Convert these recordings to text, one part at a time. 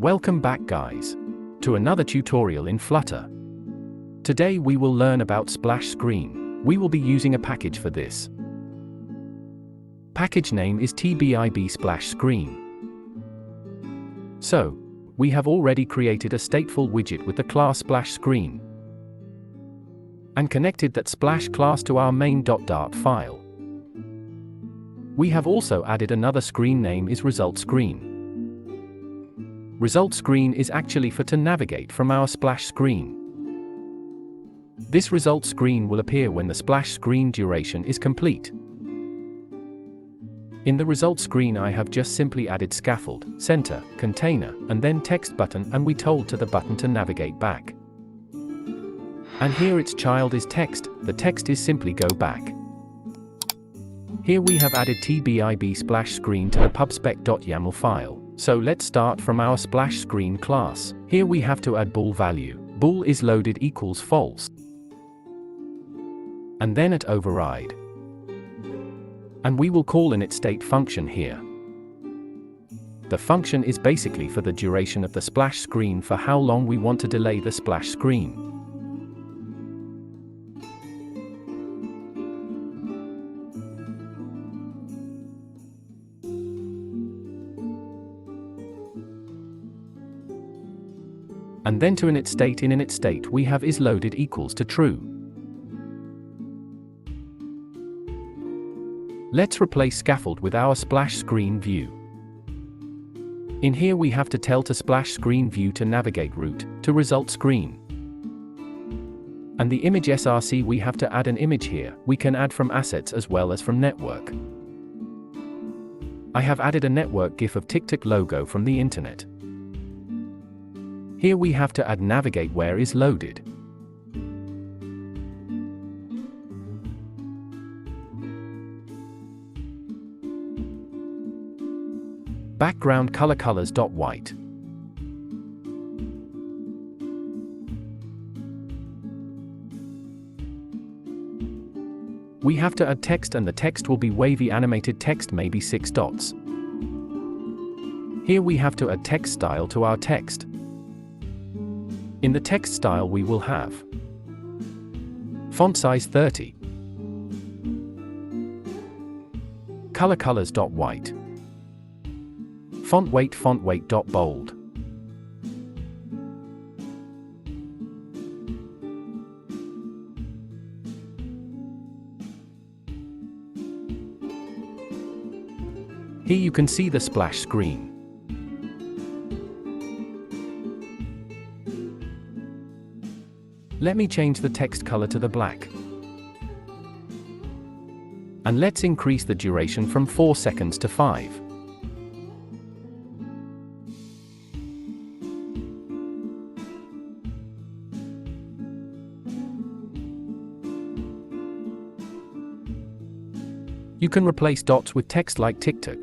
Welcome back guys, to another tutorial in Flutter. Today we will learn about splash screen. We will be using a package for this. Package name is tbib splash screen. So, we have already created a stateful widget with the class splash screen and connected that splash class to our main.dart file. We have also added another screen name is result screen. Result screen is actually for to navigate from our splash screen. This result screen will appear when the splash screen duration is complete. In the result screen I have just simply added scaffold, center, container, and then text button, and we told to the button to navigate back. And here its child is text, the text is simply go back. Here we have added tbib splash screen to the pubspec.yaml file. So let's start from our splash screen class. Here we have to add bool value. Bool is loaded equals false. And then at override. And we will call init state function here. The function is basically for the duration of the splash screen, for how long we want to delay the splash screen. And then to init state, in init state we have is loaded equals to true. Let's replace scaffold with our splash screen view. In here we have to tell to splash screen view to navigate route to result screen. And the image src, we have to add an image here. We can add from assets as well as from network. I have added a network GIF of TikTok logo from the internet. Here we have to add navigate where is loaded. Background color colors.white. We have to add text, and the text will be wavy animated text, maybe 6 dots. Here we have to add text style to our text. In the text style we will have font size 30, color colors.white, font weight.bold. Here you can see the splash screen. Let me change the text color to the black. And let's increase the duration from 4 seconds to 5. You can replace dots with text like TikTok.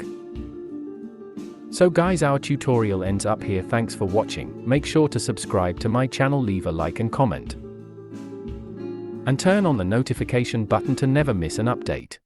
So guys, our tutorial ends up here. Thanks for watching. Make sure to subscribe to my channel, leave a like and comment. And turn on the notification button to never miss an update.